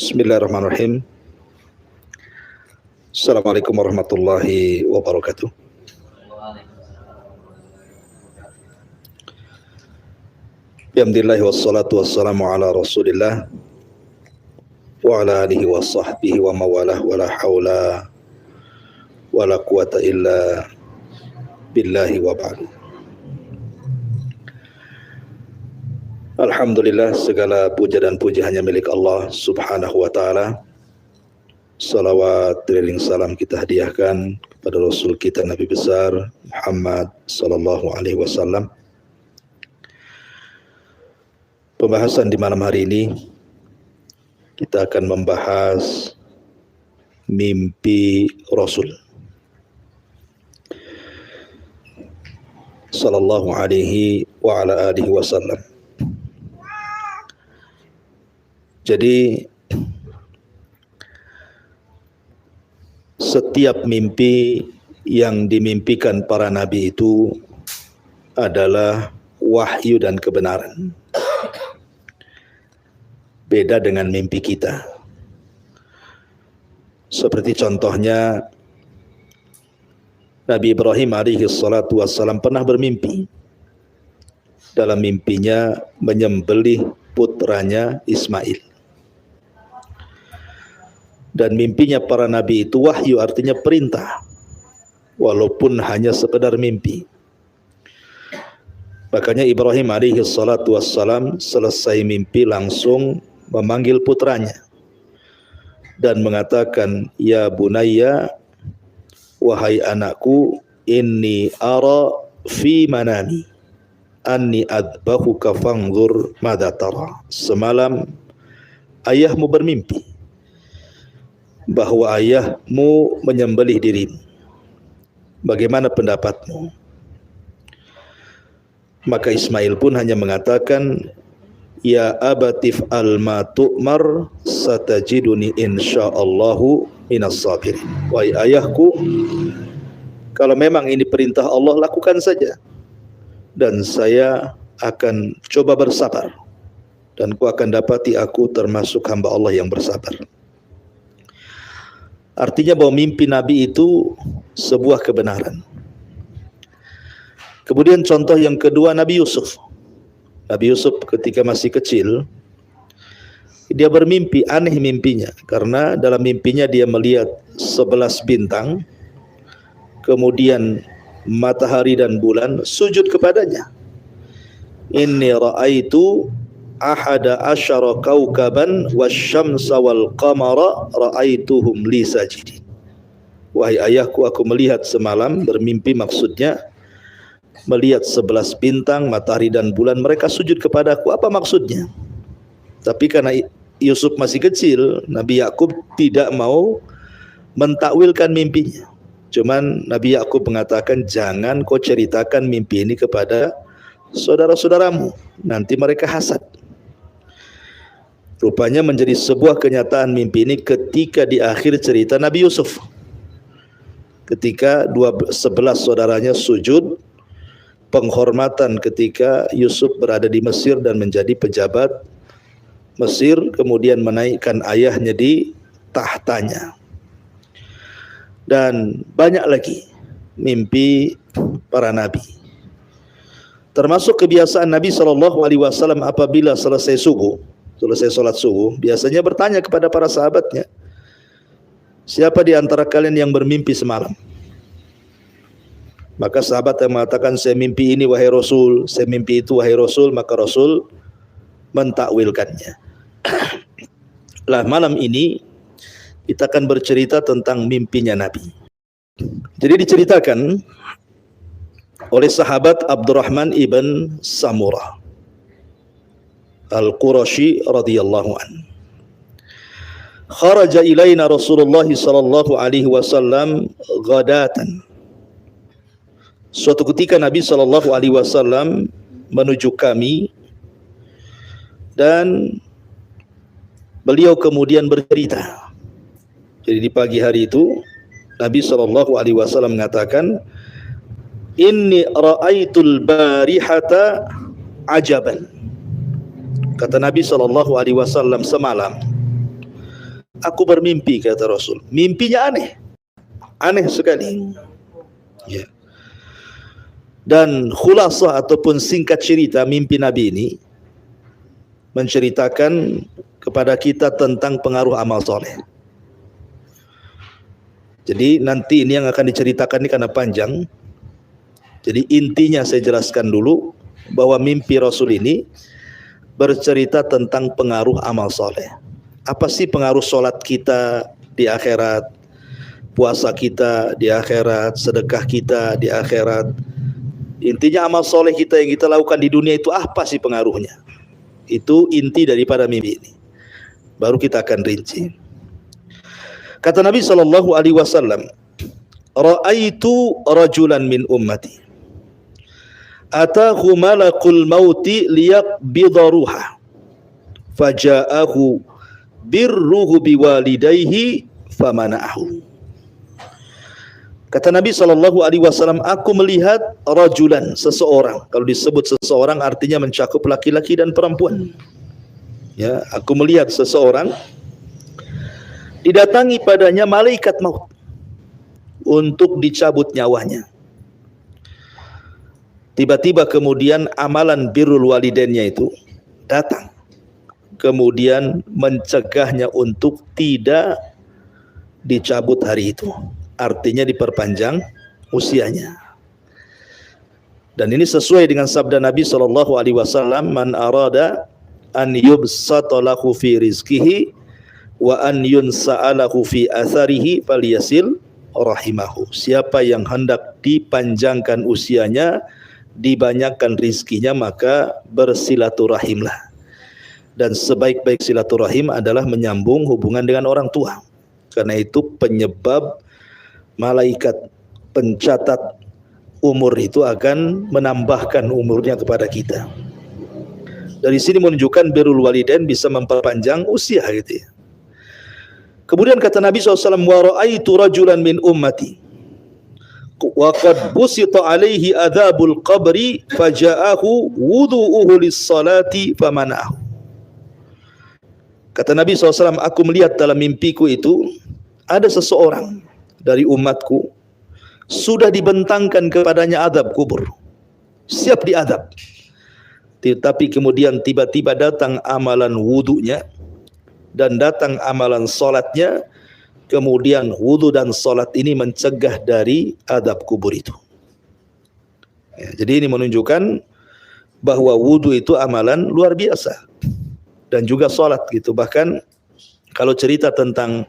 Bismillahirrahmanirrahim. Assalamualaikum warahmatullahi wabarakatuh. Alhamdulillah wassalatu wassalamu ala Rasulillah wa ala alihi wa sahbihi wa mawalah wa la hawla wa la quwata illa billahi wa ba'du. Alhamdulillah, segala puja dan puji hanya milik Allah subhanahu wa ta'ala. Salawat beriring salam kita hadiahkan kepada Rasul kita Nabi besar Muhammad sallallahu alaihi wasallam. Pembahasan di malam hari ini kita akan membahas mimpi Rasul sallallahu alaihi wa ala alihi wasallam. Jadi setiap mimpi yang dimimpikan para nabi itu adalah wahyu dan kebenaran. Beda dengan mimpi kita. Seperti contohnya Nabi Ibrahim alaihi salatu wassalam pernah bermimpi. Dalam mimpinya menyembelih putranya Ismail. Dan mimpinya para nabi itu wahyu, artinya perintah, walaupun hanya sekedar mimpi. Makanya Ibrahim alaihi salatu wassalam selesai mimpi langsung memanggil putranya dan mengatakan, "Ya bunayya, wahai anakku, inni ara fi manami anni adbahuka fanzur madza tara." Semalam ayahmu bermimpi bahwa ayahmu menyembelih dirimu. Bagaimana pendapatmu? Maka Ismail pun hanya mengatakan, "Ya abatif al-ma tu'mar satajiduni insyaallahu minas sabirin." Wahai ayahku, kalau memang ini perintah Allah, lakukan saja. Dan saya akan coba bersabar. Dan ku akan dapati aku termasuk hamba Allah yang bersabar. Artinya bahwa mimpi Nabi itu sebuah kebenaran. Kemudian contoh yang kedua, Nabi Yusuf. Nabi Yusuf ketika masih kecil, dia bermimpi, aneh mimpinya. Karena dalam mimpinya dia melihat 11 bintang, kemudian matahari dan bulan sujud kepadanya. Inni ra'aitu ahada asyara kaukaban wasyamsa wal qamara ra'aituhum li sajidin. Wahai ayahku, aku melihat semalam, bermimpi maksudnya melihat 11 bintang, matahari dan bulan, mereka sujud kepadaku. Apa maksudnya? Tapi karena Yusuf masih kecil, Nabi Yakub tidak mau mentakwilkan mimpinya. Cuman Nabi Yakub mengatakan, jangan kau ceritakan mimpi ini kepada saudara-saudaramu, nanti mereka hasad. Rupanya menjadi sebuah kenyataan mimpi ini ketika di akhir cerita Nabi Yusuf. Ketika 11 saudaranya sujud, penghormatan ketika Yusuf berada di Mesir dan menjadi pejabat Mesir, kemudian menaikkan ayahnya di tahtanya. Dan banyak lagi mimpi para nabi. Termasuk kebiasaan Nabi SAW apabila selesai sholat subuh, biasanya bertanya kepada para sahabatnya, siapa di antara kalian yang bermimpi semalam? Maka sahabat yang mengatakan, saya mimpi ini wahai Rasul, saya mimpi itu wahai Rasul. Maka Rasul mentakwilkannya. Lah, malam ini kita akan bercerita tentang mimpinya Nabi. Jadi diceritakan oleh sahabat Abdurrahman ibn Samurah Al-Qurashi radhiyallahu an. Kharaja ilaina Rasulullah sallallahu alaihi wasallam ghadatan. Suatu ketika Nabi sallallahu alaihi wasallam menuju kami dan beliau kemudian bercerita. Jadi di pagi hari itu Nabi sallallahu alaihi wasallam mengatakan, "Inni ra'aitul barihata ajaban." Kata Nabi SAW semalam, aku bermimpi, kata Rasul. Mimpinya aneh sekali. Ya. Dan khulasah ataupun singkat cerita mimpi Nabi ini menceritakan kepada kita tentang pengaruh amal soleh. Jadi nanti ini yang akan diceritakan ini karena panjang. Jadi intinya saya jelaskan dulu bahwa mimpi Rasul ini bercerita tentang pengaruh amal soleh. Apa sih pengaruh solat kita di akhirat, puasa kita di akhirat, sedekah kita di akhirat. Intinya amal soleh kita yang kita lakukan di dunia itu apa sih pengaruhnya? Itu inti daripada mimpi ini. Baru kita akan rinci. Kata Nabi SAW, Ra'aitu rajulan min ummati atahu malakul mauti liyaqbidha ruha faja'ahu birruhu biwalidayhi famana'ahu. Kata Nabi SAW, aku melihat rajulan, seseorang. Kalau disebut seseorang artinya mencakup laki-laki dan perempuan. Ya, aku melihat seseorang didatangi padanya malaikat maut untuk dicabut nyawanya. Tiba-tiba kemudian amalan birrul walidainnya itu datang, kemudian mencegahnya untuk tidak dicabut hari itu. Artinya diperpanjang usianya. Dan ini sesuai dengan sabda Nabi SAW, man arada an yubsata lahu fi rizkihi wa an yunsa'alahu fi atharihi falyasil rahimahu. Siapa yang hendak dipanjangkan usianya, dibanyakkan rizkinya, maka bersilaturahimlah. Dan sebaik-baik silaturahim adalah menyambung hubungan dengan orang tua. Karena itu penyebab malaikat pencatat umur itu akan menambahkan umurnya kepada kita. Dari sini menunjukkan birrul walidain bisa memperpanjang usia gitu ya. Kemudian kata Nabi SAW, wa ra'aitu rajulan min ummati wa qad busita alaihi adzabul qabri faja'ahu wudu'uhu lis-salati famana'ahu. Kata Nabi SAW, aku melihat dalam mimpiku itu ada seseorang dari umatku sudah dibentangkan kepadanya azab kubur, siap diazab. Tetapi kemudian tiba-tiba datang amalan wudunya dan datang amalan salatnya, kemudian wudu dan salat ini mencegah dari azab kubur itu. Ya, jadi ini menunjukkan bahwa wudu itu amalan luar biasa dan juga salat gitu. Bahkan kalau cerita tentang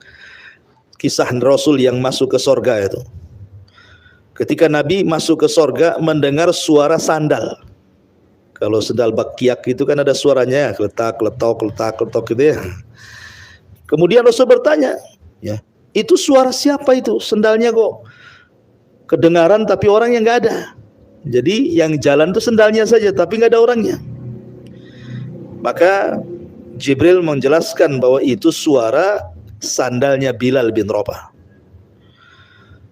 kisah Rasul yang masuk ke sorga itu, ketika Nabi masuk ke sorga mendengar suara sandal. Kalau sandal bakyak itu kan ada suaranya, kletak, kletok, kletak, kletok gitu ya. Kemudian Rasul bertanya, ya, itu suara siapa itu? Sendalnya kok kedengaran tapi orangnya nggak ada. Jadi yang jalan itu sendalnya saja tapi nggak ada orangnya. Maka Jibril menjelaskan bahwa itu suara sandalnya Bilal bin Rabah.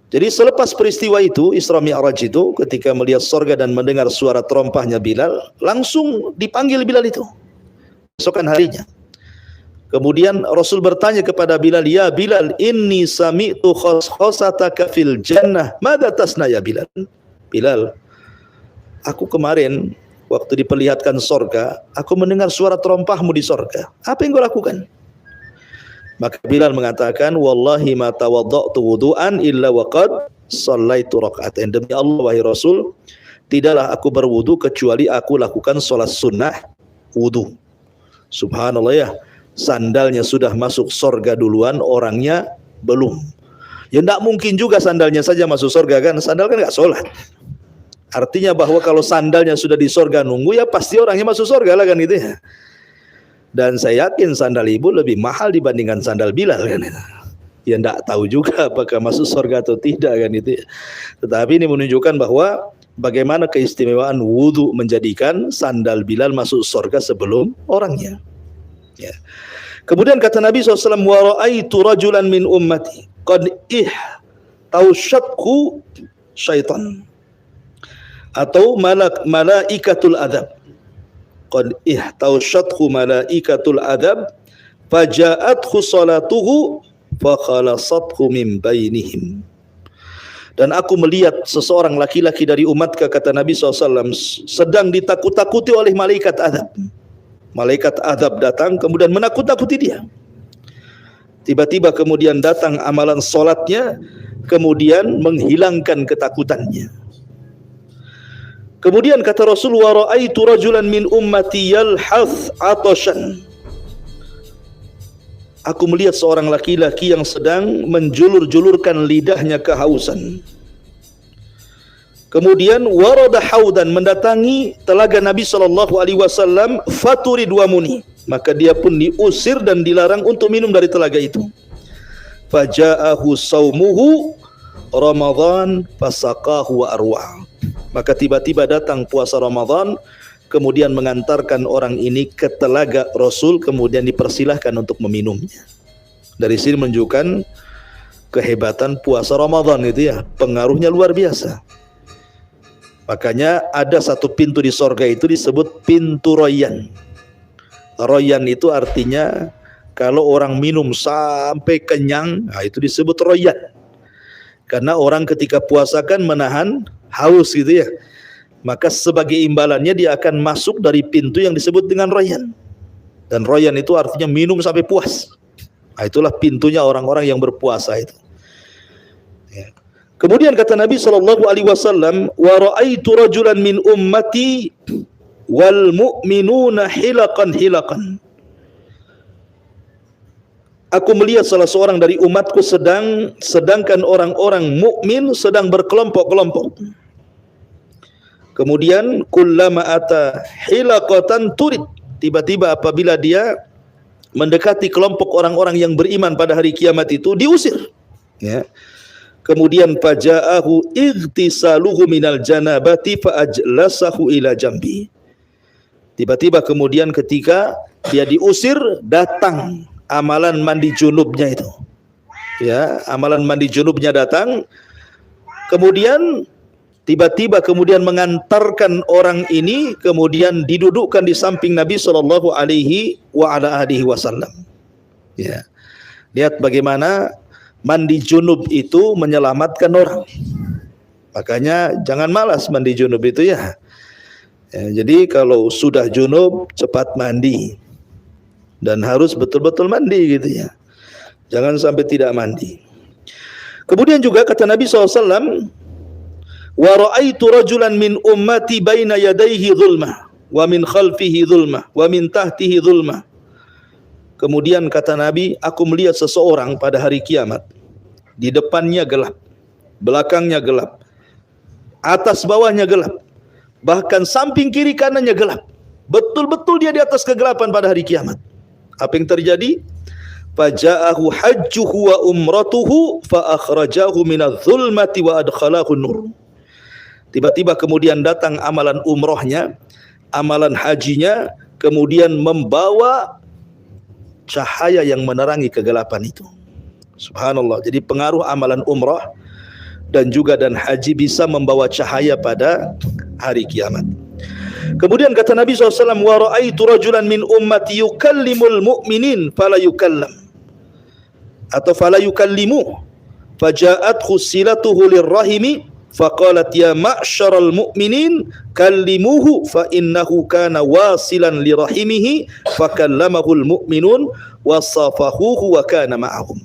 Jadi selepas peristiwa itu, Isra Mi'raj itu, ketika melihat sorga dan mendengar suara terompahnya Bilal, langsung dipanggil Bilal itu esokan harinya. Kemudian Rasul bertanya kepada Bilal, ya Bilal, inni sami'tu khosataka fil jannah, madza tasna ya Bilal? Bilal, aku kemarin waktu diperlihatkan sorga, aku mendengar suara terompahmu di sorga. Apa yang kau lakukan? Maka Bilal mengatakan, wallahi ma tawadda'tu wudu'an illa waqad shallaitu raka'atain. Demi Allah wahai Rasul, tidaklah aku berwudu kecuali aku lakukan salat sunnah wudu. Subhanallah ya, sandalnya sudah masuk sorga duluan, orangnya belum. Ya tidak mungkin juga sandalnya saja masuk sorga kan, sandal kan nggak sholat. Artinya bahwa kalau sandalnya sudah di sorga nunggu, ya pasti orangnya masuk sorga lah kan itu ya. Dan saya yakin sandal ibu lebih mahal dibandingkan sandal Bilal kan itu. Ya tidak tahu juga apakah masuk surga atau tidak kan itu. Tetapi ini menunjukkan bahwa bagaimana keistimewaan wudu menjadikan sandal Bilal masuk surga sebelum orangnya. Ya. Kemudian kata Nabi SAW, wa ra'aitu rajulan min ummati qad taushatku syaitan atau malaikatul adzab. Qad ihtaushathu malaikatul adab faja'athu salatuhu fakhalasathu min bainihim. Dan aku melihat seseorang laki-laki dari umatka, kata Nabi SAW, sedang ditakut-takuti oleh malaikat azab. Malaikat azab datang kemudian menakut-takuti dia. Tiba-tiba kemudian datang amalan solatnya, kemudian menghilangkan ketakutannya. Kemudian kata Rasul, wa ra'aitu rajulan min ummati yalhath atashan. Aku melihat seorang laki-laki yang sedang menjulur-julurkan lidahnya kehausan. Kemudian warada haudan, mendatangi telaga Nabi SAW, faturid wa muni, maka dia pun diusir dan dilarang untuk minum dari telaga itu. Faja'ahu saumuhu Ramadan fasaqahu wa arwah. Maka tiba-tiba datang puasa Ramadan, kemudian mengantarkan orang ini ke telaga Rasul, kemudian dipersilahkan untuk meminumnya. Dari sini menunjukkan kehebatan puasa Ramadan itu ya, pengaruhnya luar biasa. Makanya ada satu pintu di sorga itu disebut pintu Royan. Royan itu artinya kalau orang minum sampai kenyang, nah itu disebut Royan. Karena orang ketika puasa kan menahan haus gitu ya. Maka sebagai imbalannya dia akan masuk dari pintu yang disebut dengan Royan. Dan Royan itu artinya minum sampai puas. Nah, itulah pintunya orang-orang yang berpuasa itu. Ya. Kemudian kata Nabi SAW, wa ra'aitu rajulan min ummati wal mu'minuna hilaqan hilaqan. Aku melihat salah seorang dari umatku sedangkan orang-orang mukmin sedang berkelompok-kelompok. Kemudian kullama ata hilaqatan turid, tiba-tiba apabila dia mendekati kelompok orang-orang yang beriman pada hari kiamat itu, diusir. Ya. Kemudian faja'ahu igtisaluhu minal janabati fa'ajlasahu ila jambi. Tiba-tiba kemudian ketika dia diusir, datang amalan mandi junubnya itu. Ya, amalan mandi junubnya datang. Kemudian tiba-tiba kemudian mengantarkan orang ini, kemudian didudukkan di samping Nabi SAW. Ya. Lihat bagaimana mandi junub itu menyelamatkan orang. Makanya jangan malas mandi junub itu ya. Jadi kalau sudah junub cepat mandi. Dan harus betul-betul mandi gitu ya. Jangan sampai tidak mandi. Kemudian juga kata Nabi SAW, wa ra'aitu rajulan min ummati baina yadayhi dhulmah wa min khalfihi dhulmah wa min tahtihi dhulmah. Kemudian kata Nabi, aku melihat seseorang pada hari kiamat, di depannya gelap, belakangnya gelap, atas bawahnya gelap, bahkan samping kiri kanannya gelap. Betul-betul dia di atas kegelapan pada hari kiamat. Apa yang terjadi? Faja'ahu hajjuhu wa umratuhu fa akhrajahu minadh dhulmati wa adkhalahu nur. Tiba-tiba kemudian datang amalan umrohnya, amalan hajinya, kemudian membawa cahaya yang menerangi kegelapan itu. Subhanallah. Jadi pengaruh amalan umrah dan haji bisa membawa cahaya pada hari kiamat. Kemudian kata Nabi SAW, wa ra'aitu rajulan min ummati yukallimul mu'minin fala yukallam atau fala yukallimu faja'athu silatuhu lirrahimi faqalat ya ma'syaral mu'minin kallimuhu fa innahu kana wasilan lirahimihi fakallamahul mu'minun wasafahuhu wa kana ma'ahum.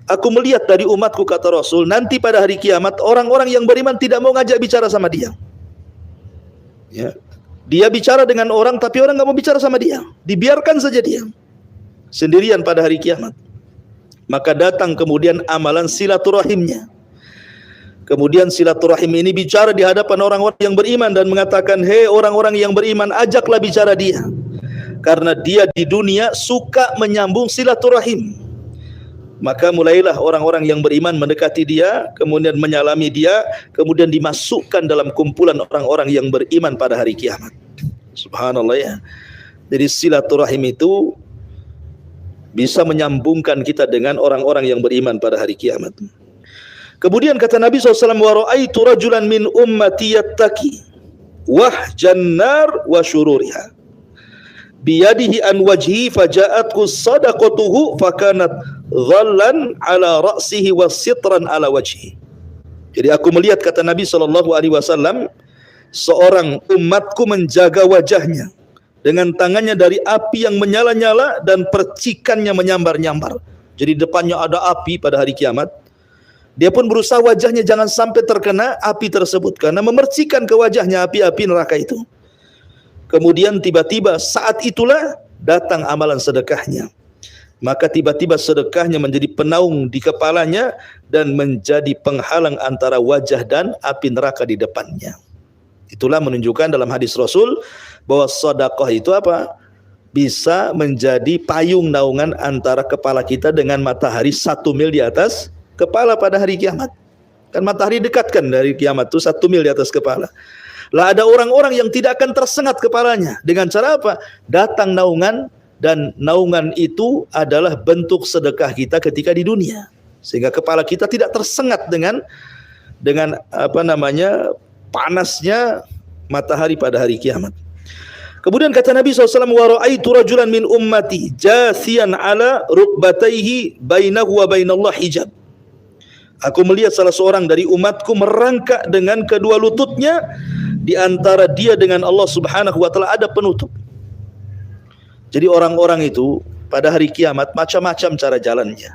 Aku melihat dari umatku, kata Rasul, nanti pada hari kiamat orang-orang yang beriman tidak mau ngajak bicara sama dia. Ya. Dia bicara dengan orang tapi orang enggak mau bicara sama dia. Dibiarkan saja dia sendirian pada hari kiamat. Maka datang kemudian amalan silaturahimnya. Kemudian silaturahim ini bicara di hadapan orang-orang yang beriman dan mengatakan, hei orang-orang yang beriman, ajaklah bicara dia. Karena dia di dunia suka menyambung silaturahim. Maka mulailah orang-orang yang beriman mendekati dia, kemudian menyalami dia, kemudian dimasukkan dalam kumpulan orang-orang yang beriman pada hari kiamat. Subhanallah ya. Jadi silaturahim itu bisa menyambungkan kita dengan orang-orang yang beriman pada hari kiamat. Kemudian kata Nabi SAW, wa ra'aitu rajulan min ummati yattaki wahjan nar wa syururiha. biyadihi an wajhi faja'atku sadaqatuhu fakanat dhallan ala ra'sihi wa sitran ala wajhi. Jadi aku melihat, kata Nabi SAW, seorang umatku menjaga wajahnya dengan tangannya dari api yang menyala-nyala dan percikannya menyambar-nyambar. Jadi depannya ada api pada hari kiamat. Dia pun berusaha wajahnya jangan sampai terkena api tersebut, karena memercikan ke wajahnya api-api neraka itu. Kemudian tiba-tiba saat itulah datang amalan sedekahnya. Maka tiba-tiba sedekahnya menjadi penaung di kepalanya dan menjadi penghalang antara wajah dan api neraka di depannya. Itulah menunjukkan dalam hadis Rasul bahwa sedekah itu apa? Bisa menjadi payung naungan antara kepala kita dengan matahari 1 mil di atas kepala pada hari kiamat. Kan matahari dekat kan dari kiamat itu 1 mil di atas kepala. Lah ada orang-orang yang tidak akan tersengat kepalanya. Dengan cara apa? Datang naungan, dan naungan itu adalah bentuk sedekah kita ketika di dunia. Sehingga kepala kita tidak tersengat dengan panasnya matahari pada hari kiamat. Kemudian kata Nabi SAW, wa ra'aitu rajulan min ummati jathiyan ala rukbatayhi bainahu wa bainallah hijab. Aku melihat salah seorang dari umatku merangkak dengan kedua lututnya, di antara dia dengan Allah Subhanahu wa taala ada penutup. Jadi orang-orang itu pada hari kiamat macam-macam cara jalannya.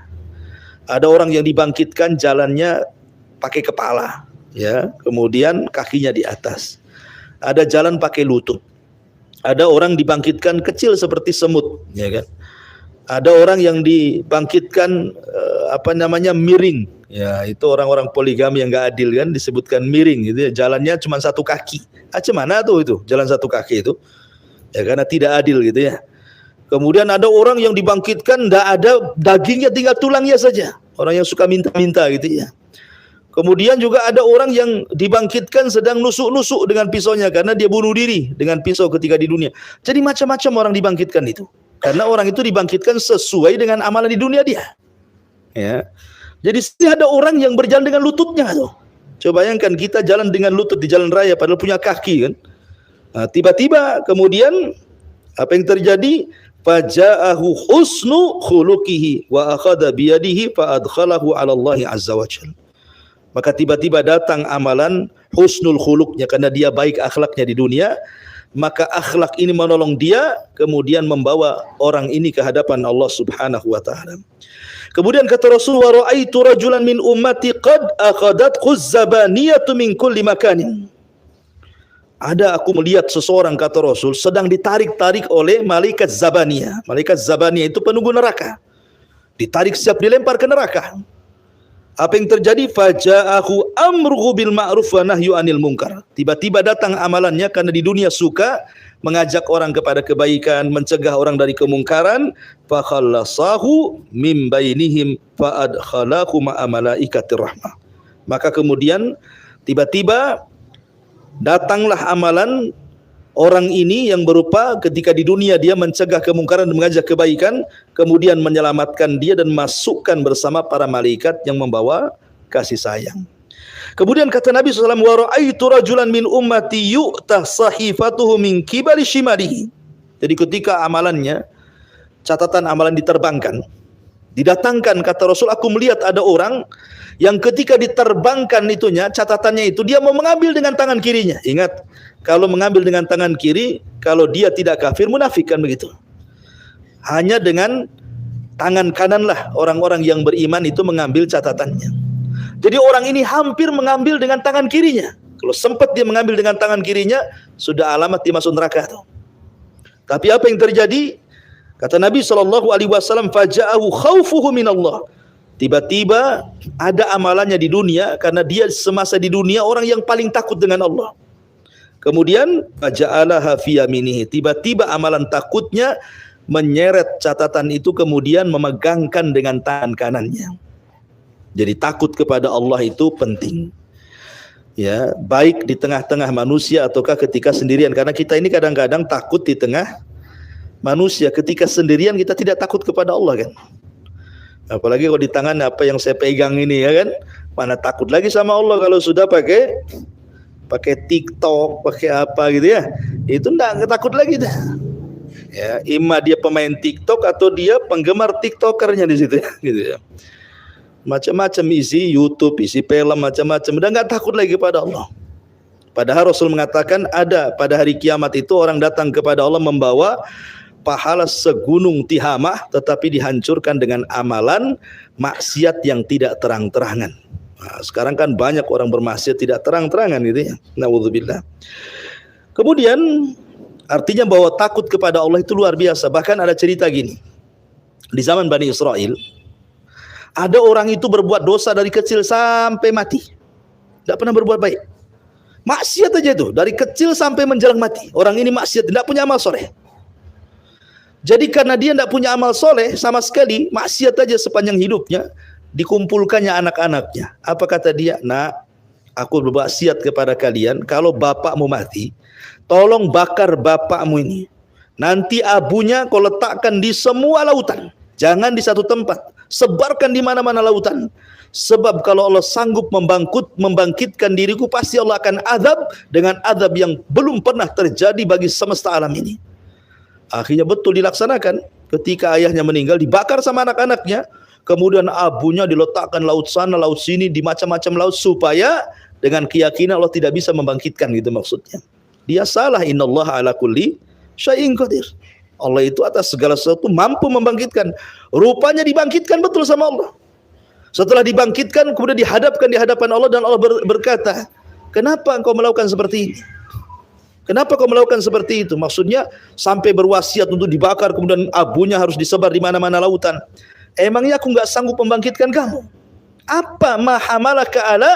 Ada orang yang dibangkitkan jalannya pakai kepala, ya, kemudian kakinya di atas. Ada jalan pakai lutut. Ada orang dibangkitkan kecil seperti semut, ya kan? Ada orang yang dibangkitkan miring. Ya, itu orang-orang poligami yang enggak adil kan, disebutkan miring gitu ya. Jalannya cuma satu kaki. Macam mana tuh itu? Jalan satu kaki itu. Ya, karena tidak adil gitu ya. Kemudian ada orang yang dibangkitkan tidak ada dagingnya, tinggal tulangnya saja. Orang yang suka minta-minta gitu ya. Kemudian juga ada orang yang dibangkitkan sedang nusuk-nusuk dengan pisaunya karena dia bunuh diri dengan pisau ketika di dunia. Jadi macam-macam orang dibangkitkan itu. Karena orang itu dibangkitkan sesuai dengan amalan di dunia dia. Ya. Jadi ada orang yang berjalan dengan lututnya tuh. Coba bayangkan kita jalan dengan lutut di jalan raya padahal punya kaki kan. Nah, tiba-tiba kemudian apa yang terjadi? Faja'ahu husnu khuluqihi wa akhadha biyadihi fa adkhalahu 'ala Allah 'azza wa jalla. Maka tiba-tiba datang amalan husnul khuluqnya, karena dia baik akhlaknya di dunia, maka akhlak ini menolong dia kemudian membawa orang ini ke hadapan Allah Subhanahu wa taala. Kemudian kata Rasul, wa ra'aitu rajulan min ummati qad akhadat khuzzabaniyatu min kulli makanin. Ada aku melihat seseorang, kata Rasul, sedang ditarik-tarik oleh malaikat Zabaniyah. Malaikat Zabaniyah itu penunggu neraka. Ditarik siap dilempar ke neraka. Apa yang terjadi? Faja'ahu amruhu bil ma'ruf wa nahyu 'anil munkar. Tiba-tiba datang amalannya karena di dunia suka mengajak orang kepada kebaikan, mencegah orang dari kemungkaran. Fa khallasahu mim bainihim fa adkhalahu ma'a malaikatir rahmah. Maka kemudian tiba-tiba datanglah amalan orang ini yang berupa ketika di dunia dia mencegah kemungkaran dan mengajak kebaikan, kemudian menyelamatkan dia dan masukkan bersama para malaikat yang membawa kasih sayang. Kemudian kata Nabi SAW, wa ra'aitu rajulan min ummati yu'tah sahifatuhu min kibali shimalihi. Jadi ketika amalannya, catatan amalan diterbangkan, didatangkan, kata Rasul, aku melihat ada orang yang ketika diterbangkan itunya, catatannya itu, dia mau mengambil dengan tangan kirinya. Ingat, kalau mengambil dengan tangan kiri, kalau dia tidak kafir, munafik kan begitu. Hanya dengan tangan kananlah orang-orang yang beriman itu mengambil catatannya. Jadi orang ini hampir mengambil dengan tangan kirinya. Kalau sempat dia mengambil dengan tangan kirinya, sudah alamat dia masuk neraka tuh. Tapi apa yang terjadi? Kata Nabi SAW, faja'ahu khawfuhu minallah. Tiba-tiba ada amalannya di dunia, karena dia semasa di dunia orang yang paling takut dengan Allah. Kemudian faja'alaha fi yaminihi. Tiba-tiba amalan takutnya menyeret catatan itu, kemudian memegangkan dengan tangan kanannya. Jadi takut kepada Allah itu penting. Ya, baik di tengah-tengah manusia ataukah ketika sendirian. Karena kita ini kadang-kadang takut di tengah manusia, ketika sendirian kita tidak takut kepada Allah kan. Apalagi kalau di tangan apa yang saya pegang ini ya kan, mana takut lagi sama Allah kalau sudah pakai TikTok, pakai apa gitu ya, itu enggak takut lagi dah. Ya, imma dia pemain TikTok atau dia penggemar TikTokernya di situ, gitu ya. Macam-macam isi YouTube, isi film, macam-macam. Dan nggak takut lagi kepada Allah. Padahal Rasul mengatakan ada pada hari kiamat itu orang datang kepada Allah membawa pahala segunung Tihamah, tetapi dihancurkan dengan amalan maksiat yang tidak terang-terangan. Nah, sekarang kan banyak orang bermaksiat tidak terang-terangan gitu ya. Na'udzubillah. Kemudian artinya bahwa takut kepada Allah itu luar biasa. Bahkan ada cerita gini. Di zaman Bani Israel, ada orang itu berbuat dosa dari kecil sampai mati. Tidak pernah berbuat baik. Maksiat aja itu, dari kecil sampai menjelang mati. Orang ini maksiat, tidak punya amal soleh. Jadi karena dia tidak punya amal soleh sama sekali, maksiat aja sepanjang hidupnya, dikumpulkannya anak-anaknya. Apa kata dia? Nah, aku berwasiat kepada kalian, kalau bapakmu mati, tolong bakar bapakmu ini. Nanti abunya kau letakkan di semua lautan. Jangan di satu tempat. Sebarkan di mana-mana lautan. Sebab kalau Allah sanggup membangkitkan diriku, pasti Allah akan azab dengan azab yang belum pernah terjadi bagi semesta alam ini. Akhirnya betul dilaksanakan. Ketika ayahnya meninggal, dibakar sama anak-anaknya. Kemudian abunya diletakkan laut sana, laut sini, di macam-macam laut. Supaya dengan keyakinan Allah tidak bisa membangkitkan, gitu maksudnya. Dia salah. Innallaha ala kulli syai'in qadir. Allah itu atas segala sesuatu mampu membangkitkan. Rupanya dibangkitkan betul sama Allah. Setelah dibangkitkan, kemudian dihadapkan di hadapan Allah, dan Allah berkata, kenapa engkau melakukan seperti ini? Kenapa kau melakukan seperti itu? Maksudnya sampai berwasiat untuk dibakar, kemudian abunya harus disebar di mana-mana lautan. Emangnya aku nggak sanggup membangkitkan kamu? Apa ma hamalaka ala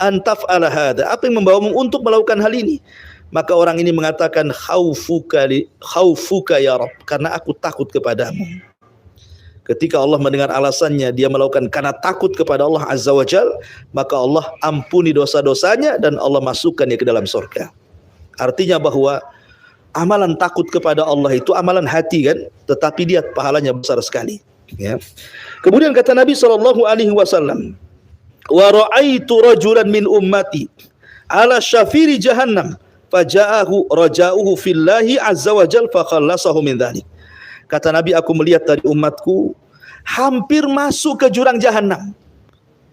an taf'ala hada? Apa yang membawamu untuk melakukan hal ini? Maka orang ini mengatakan, khaufuka ya Rabb, karena aku takut kepadamu. Ketika Allah mendengar alasannya, dia melakukan karena takut kepada Allah Azza wa Jal, maka Allah ampuni dosa-dosanya dan Allah masukkan dia ke dalam surga. Artinya bahwa amalan takut kepada Allah itu amalan hati kan, tetapi dia pahalanya besar sekali. Ya. Kemudian kata Nabi SAW, wa ra'aitu rajulan min ummati ala syafiri jahannam faja'ahu raja'uhu fillahi azza wa jal fakhallasahu min dhalik. Kata Nabi, aku melihat dari umatku hampir masuk ke jurang jahanam.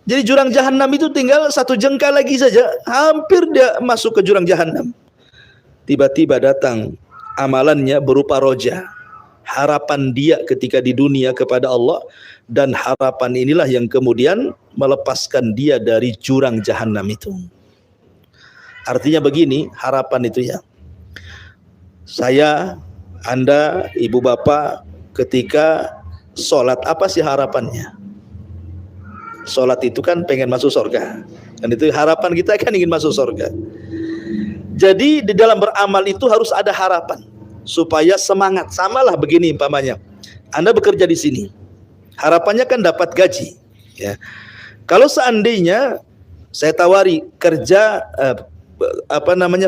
Jadi jurang jahanam itu tinggal satu jengkal lagi saja, hampir dia masuk ke jurang jahanam. Tiba-tiba datang amalannya berupa roja, harapan dia ketika di dunia kepada Allah, dan harapan inilah yang kemudian melepaskan dia dari jurang jahanam itu. Artinya begini, harapan itu ya. Saya, Anda, ibu bapak, ketika sholat, apa sih harapannya? Sholat itu kan pengen masuk surga. Dan itu harapan kita kan ingin masuk surga. Jadi di dalam beramal itu harus ada harapan. Supaya semangat. Samalah begini umpamanya. Anda bekerja di sini. Harapannya kan dapat gaji. Ya. Kalau seandainya saya tawari kerja,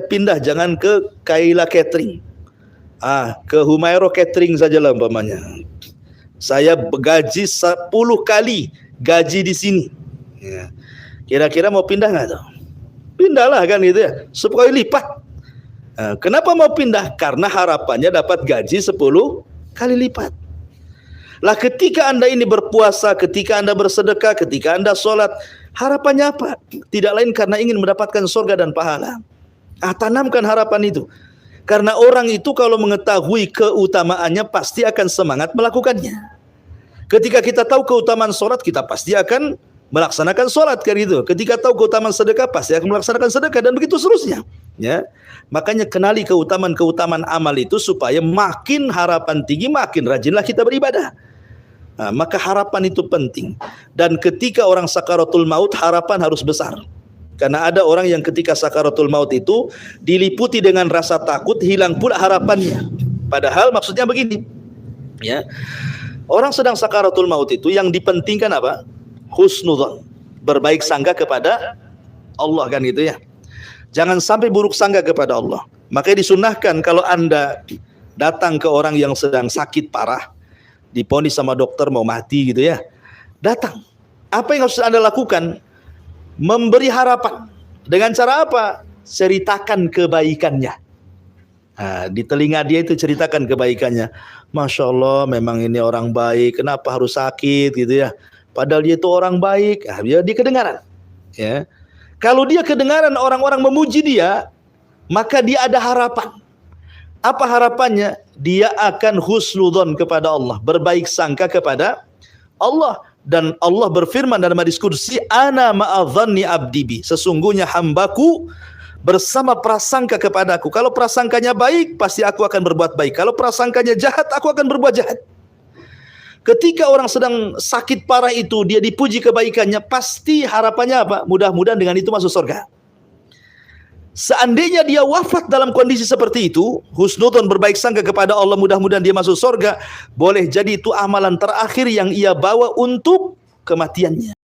pindah, jangan ke Kaila Catering. Ke Humairo Catering saja lah umpamanya. Saya bergaji 10 kali gaji di sini. Ya. Kira-kira mau pindah nggak tuh? Pindahlah kan gitu ya, 10 kali lipat. Kenapa mau pindah? Karena harapannya dapat gaji 10 kali lipat. Lah ketika Anda ini berpuasa, ketika Anda bersedekah, ketika Anda sholat, harapannya apa? Tidak lain karena ingin mendapatkan surga dan pahala. Tanamkan harapan itu. Karena orang itu kalau mengetahui keutamaannya pasti akan semangat melakukannya. Ketika kita tahu keutamaan sholat, kita pasti akan melaksanakan sholat kan gitu. Ketika tahu keutamaan sedekah, pasti akan melaksanakan sedekah, dan begitu seterusnya. Ya, makanya kenali keutamaan amal itu supaya makin harapan tinggi, makin rajinlah kita beribadah. Maka harapan itu penting. Dan ketika orang sakaratul maut, harapan harus besar. Karena ada orang yang ketika sakaratul maut itu diliputi dengan rasa takut, hilang pula harapannya. Padahal maksudnya begini, ya, orang sedang sakaratul maut itu yang dipentingkan apa? Husnudzon, berbaik sangka kepada Allah kan gitu ya. Jangan sampai buruk sangka kepada Allah. Makanya disunahkan kalau Anda datang ke orang yang sedang sakit parah, diponis sama dokter mau mati gitu ya, datang. Apa yang harus Anda lakukan? Memberi harapan. Dengan cara apa? Ceritakan kebaikannya. Nah, di telinga dia itu ceritakan kebaikannya. Masya Allah, memang ini orang baik. Kenapa harus sakit gitu ya? Padahal dia itu orang baik. Nah, dia kedengaran. Ya, kalau dia kedengaran orang-orang memuji dia, maka dia ada harapan. Apa harapannya? Dia akan husnudzon kepada Allah, berbaik sangka kepada Allah. Dan Allah berfirman dalam hadis qudsi, ana ma'adhanni abdi bi, sesungguhnya hambaku bersama prasangka kepadaku. Kalau prasangkanya baik, pasti aku akan berbuat baik. Kalau prasangkanya jahat, aku akan berbuat jahat. Ketika orang sedang sakit parah itu, dia dipuji kebaikannya, pasti harapannya apa? Mudah-mudahan dengan itu masuk surga. Seandainya dia wafat dalam kondisi seperti itu, husnudzon, berbaik sangka kepada Allah, mudah-mudahan dia masuk surga, boleh jadi itu amalan terakhir yang ia bawa untuk kematiannya.